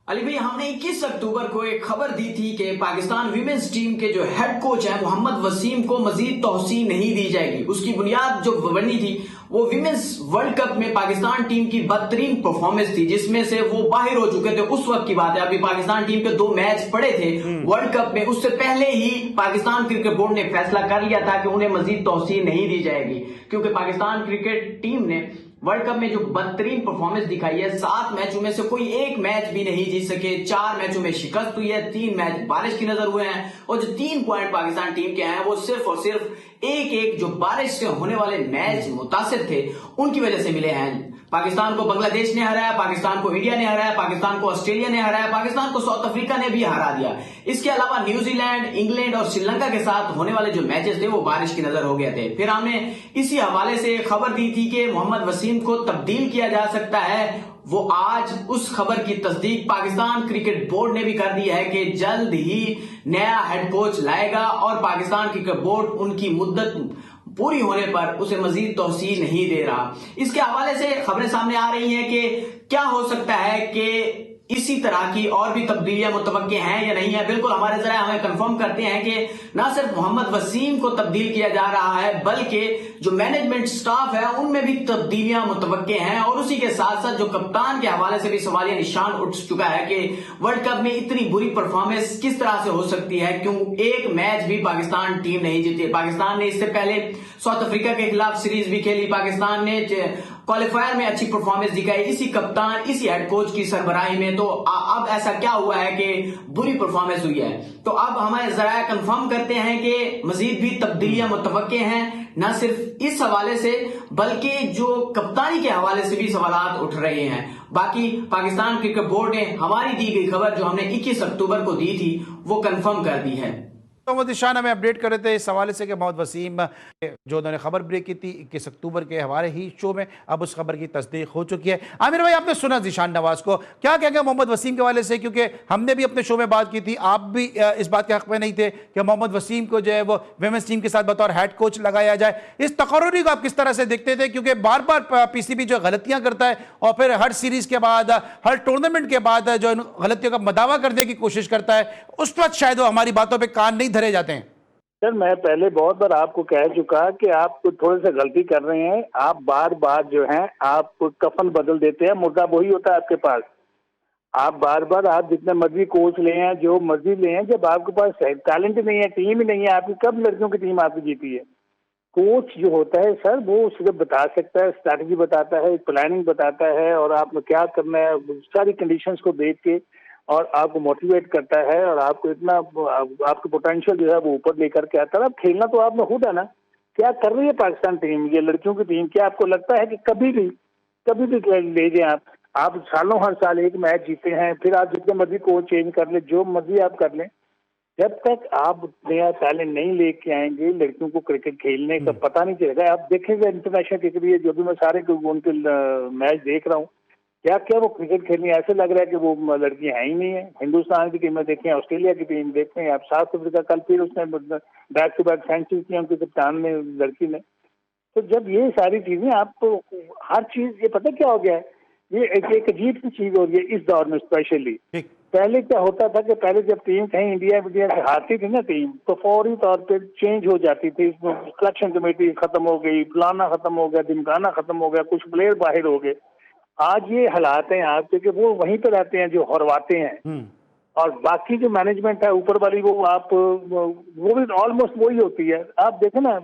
Speaker 5: अली भाई, हमने 21 अक्टूबर को एक खबर दी थी कि पाकिस्तान विमेंस टीम के जो हेड कोच हैं मोहम्मद वसीम को मजीद तौसीन नहीं दी जाएगी। उसकी बुनियाद जो बनी थी वो विमेंस वर्ल्ड कप में पाकिस्तान टीम की बदतरीन परफॉर्मेंस थी, जिसमें से वो बाहर हो चुके थे। उस वक्त की बात है, अभी पाकिस्तान टीम के 2 मैच पड़े थे वर्ल्ड कप में, उससे पहले ही पाकिस्तान क्रिकेट बोर्ड ने फैसला कर लिया था कि उन्हें मजीद तौसीन नहीं दी जाएगी, क्योंकि पाकिस्तान क्रिकेट टीम ने वर्ल्ड कप में जो बदतरीन परफॉर्मेंस दिखाई है, 7 मैचों में से कोई एक मैच भी नहीं जीत सके, 4 मैचों में शिकस्त हुई है, 3 मैच बारिश की नजर हुए हैं, और जो 3 पॉइंट पाकिस्तान टीम के हैं वो सिर्फ और सिर्फ एक जो बारिश से होने वाले मैच मुतासिर थे उनकी वजह से मिले हैं। पाकिस्तान को बांग्लादेश ने हराया, पाकिस्तान को इंडिया ने हराया, पाकिस्तान को ऑस्ट्रेलिया ने हराया, पाकिस्तान को साउथ अफ्रीका ने भी हरा दिया। इसके अलावा न्यूजीलैंड, इंग्लैंड और श्रीलंका के साथ होने वाले जो मैचेस थे वो बारिश की नजर हो गए थे। फिर हमने इसी हवाले से खबर दी थी कि मोहम्मद वसीम को तब्दील किया जा सकता है। वो आज उस खबर की तस्दीक पाकिस्तान क्रिकेट बोर्ड ने भी कर दी है कि जल्द ही नया हेड कोच लाएगा और पाकिस्तान क्रिकेट बोर्ड उनकी मुद्दत पूरी होने पर उसे मजीद तौसील नहीं दे रहा। इसके हवाले से खबरें सामने आ रही हैं कि क्या हो सकता है कि इसी तरह की और भी तब्दीलियां मुतवक्के हैं या नहीं है। बिल्कुल हमारे जरा हमें कंफर्म करते हैं कि ना सिर्फ मोहम्मद वसीम को तब्दील किया जा रहा है, बल्कि जो मैनेजमेंट स्टाफ है उनमें भी तब्दीलियां मुतवक्के हैं। और उसी के साथ साथ जो कप्तान के हवाले से भी सवालिया निशान उठ चुका है कि वर्ल्ड कप में इतनी बुरी परफॉर्मेंस किस तरह से हो सकती है, क्यों एक मैच भी पाकिस्तान टीम नहीं जीती। पाकिस्तान ने इससे पहले साउथ अफ्रीका के खिलाफ सीरीज भी खेली, पाकिस्तान ने क्वालिफायर में अच्छी परफॉर्मेंस दिखाई, इसी कप्तान, इसी हेड कोच की सरबराही में, तो अब ऐसा क्या हुआ है कि बुरी परफॉर्मेंस हुई है। तो अब हमारे जराया कंफर्म करते हैं कि मजीद भी तब्दीलियां मुतवक्के हैं, न सिर्फ इस हवाले से बल्कि जो कप्तानी के हवाले से भी सवालात उठ रहे हैं। बाकी पाकिस्तान क्रिकेट बोर्ड ने हमारी दी गई खबर जो हमने 21 अक्टूबर को दी थी वो कंफर्म कर दी है।
Speaker 1: मोहम्मद ईशान हमें अपडेट कर रहे थे इस हवाले से कि मोहम्मद वसीम जो उन्होंने खबर ब्रेक की थी 21 अक्टूबर के हमारे ही शो में, अब उस खबर की तस्दीक हो चुकी है। आमिर भाई, आपने सुना ज़ीशान नवाज को, क्या कहेंगे मोहम्मद वसीम के हवाले से, क्योंकि हमने भी अपने शो में बात की थी, आप भी इस बात के हक में नहीं थे कि मोहम्मद वसीम को जो है वो विमेंस टीम के साथ बतौर हेड कोच लगाया जाए। इस तकर्रुरी को आप किस तरह से देखते थे, क्योंकि बार बार पीसीबी जो गलतियां करता है और फिर हर सीरीज के बाद, हर टूर्नामेंट के बाद जो इन गलतियों का मदावा करने की कोशिश करता है, उस वक्त शायद वो हमारी बातों पर कान नहीं धरे जाते हैं।
Speaker 4: सर, मैं पहले बहुत बार आपको कह चुका कि आप थोड़े से गलती कर रहे हैं। आप बार बार जो है आप कफन बदल देते हैं, मुर्दा वही होता है आपके पास। आप बार बार, आप जितने मर्जी कोच ले हैं, जो मर्जी ले हैं, जब आपके पास टैलेंट ही नहीं है, टीम ही नहीं है आपकी, कब लड़कियों की टीम आपकी जीती है। कोच जो होता है सर, वो सिर्फ बता सकता है, स्ट्रैटेजी बताता है, प्लानिंग बताता है, और आपने क्या करना है सारी कंडीशंस को देख के, और आपको मोटिवेट करता है, और आपको इतना आपके पोटेंशियल जो है वो ऊपर लेकर के आता है। अब खेलना तो आपने खुद है ना। क्या कर रही है पाकिस्तान टीम, ये लड़कियों की टीम? क्या आपको लगता है कि कभी भी ले जाए आप सालों हर साल एक मैच जीते हैं, फिर आप जितने मर्जी कोच चेंज कर ले, जो मर्जी आप कर लें, जब तक आप नया टैलेंट नहीं लेके आएंगे, लड़कियों को क्रिकेट खेलने का पता नहीं चलेगा। आप देखेंगे इंटरनेशनल क्रिकेट, जो भी मैं सारे उनके मैच देख रहा हूँ, क्या क्या वो क्रिकेट खेलनी, ऐसे लग रहा है कि वो लड़कियां हैं ही नहीं है। हिंदुस्तान की टीमें देखें, ऑस्ट्रेलिया की टीम देखें, आप साउथ अफ्रीका, कल फिर उसने बैक टू बैक सेंचुरी की उनके कप्तान ने, लड़की ने। तो जब ये सारी चीजें, आपको हर चीज, ये पता क्या हो गया है, ये एक अजीब सी चीज हो गई है इस दौर में स्पेशली। पहले क्या होता था कि पहले जब टीम कहीं इंडिया से हारती थी ना टीम, तो फौरी तौर पे चेंज हो जाती थी। सिलेक्शन कमेटी खत्म हो गई, फलाना खत्म हो गया, ढिमकाना खत्म हो गया, कुछ प्लेयर बाहर हो गए। आज ये हालात हैं आपके कि वो वहीं पे रहते हैं जो हरवाते हैं, और बाकी जो मैनेजमेंट है ऊपर वाली, वो भी ऑलमोस्ट वही होती है। आप देखें ना,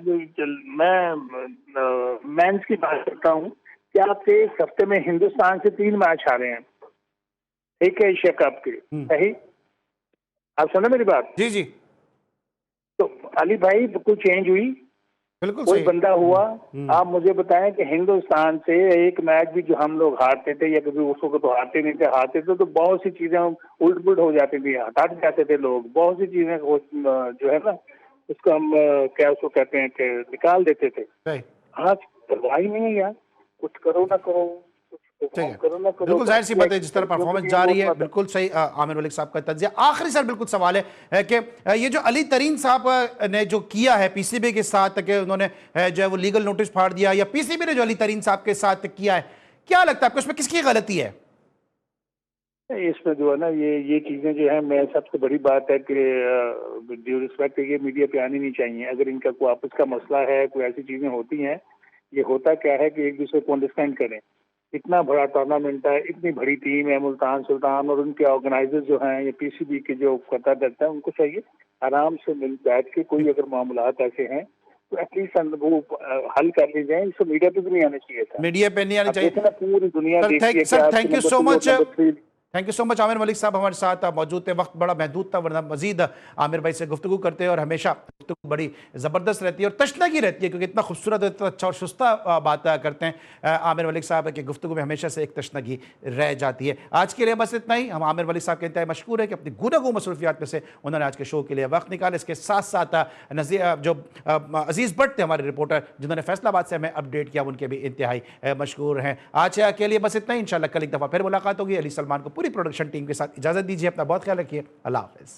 Speaker 4: मैं मेंस की बात करता हूँ कि आपके इस हफ्ते में हिंदुस्तान से 3 मैच हारे हैं, एक है एशिया कप के, सही? आप सुने मेरी बात?
Speaker 1: जी जी।
Speaker 4: तो अली भाई, कोई चेंज हुई?
Speaker 1: बिल्कुल
Speaker 4: कोई
Speaker 1: सही।
Speaker 4: बंदा हुआ? आप मुझे बताएं कि हिंदुस्तान से एक मैच भी जो हम लोग हारते थे, या कभी उसको तो हारते नहीं थे, हारते थे तो बहुत सी चीजें उल्ट पुल्ट हो जाती थी, हटा जाते थे लोग, बहुत सी चीजें जो है ना, उसको हम क्या उसको कहते हैं कि निकाल देते थे। आज परवाह ही नहीं है यार, कुछ करो ना करो,
Speaker 1: बिल्कुल जाहिर सी बात है, जिस तरह परफॉर्मेंस जा रही है, बिल्कुल सही आमिर मलिक साहब का तज्जिया। आखिरी सर बिल्कुल सवाल है कि ये जो अली तरीन साहब ने जो किया है पीसीबी के साथ, कि उन्होंने जो है वो लीगल नोटिस फाड़ दिया, या पीसीबी ने जो अली तरीन साहब के साथ किया है, क्या लगता है आपको इसमें किसकी गलती है?
Speaker 4: इसमें जो है ना, ये चीजें जो है, मैं सबसे बड़ी बात है कि ड्यू रिस्पेक्ट, ये मीडिया पे आनी नहीं चाहिए। अगर इनका कोई आपस का मसला है, कोई ऐसी चीजें होती हैं, ये होता क्या है कि एक दूसरे को अंडरस्टैंड करें। इतना बड़ा टूर्नामेंट है, इतनी बड़ी टीम है मुल्तान सुल्तान, और उनके ऑर्गेनाइजर जो हैं, ये पीसीबी के जो करता करता है, उनको चाहिए आराम से मिल बैठ के, कोई अगर मामलात ऐसे हैं तो एटलीस्ट वो हल कर ली जाए। इसको मीडिया पे भी नहीं आना चाहिए था,
Speaker 1: मीडिया पे नहीं आना चाहिए।
Speaker 4: पूरी दुनिया देखती है।
Speaker 1: Sir thank you so much, thank you so much. Aamir Malik sahab हमारे साथ मौजूद थे, वक्त बड़ा महदूद था, वरना मजीद आमिर भाई से गुफ्तगू करते हैं, और हमेशा गुफ्तगू बड़ी ज़बरदस्त रहती है और तशनगी रहती है, क्योंकि इतना खूबसूरत, इतना अच्छा और सुस्ता बात करते हैं आमिर मलिक साहब की गुफ्तगू में हमेशा से एक तशनगी रह जाती है। आज के लिए बस इतना ही। हम आमिर मलिक साहब के इंतहा मशकूर है कि अपनी गुनागो मसरूफियात में से उन्होंने आज के शो के लिए वक्त निकाला। इसके साथ साथ जो अजीज़ भट्ट थे हमारे रिपोर्टर, जिन्होंने फैसलाबाद से हमें अपडेट किया, उनके भी इंतहाई मशकूर हैं। आज के लिए बस इतना ही। इंशाल्लाह कल एक दफ़ा फिर मुलाकात होगी। अली सलमान को पूरी प्रोडक्शन टीम के साथ इजाज़त दीजिए। अपना बहुत ख्याल रखिए। अल्लाह हाफ़िज़।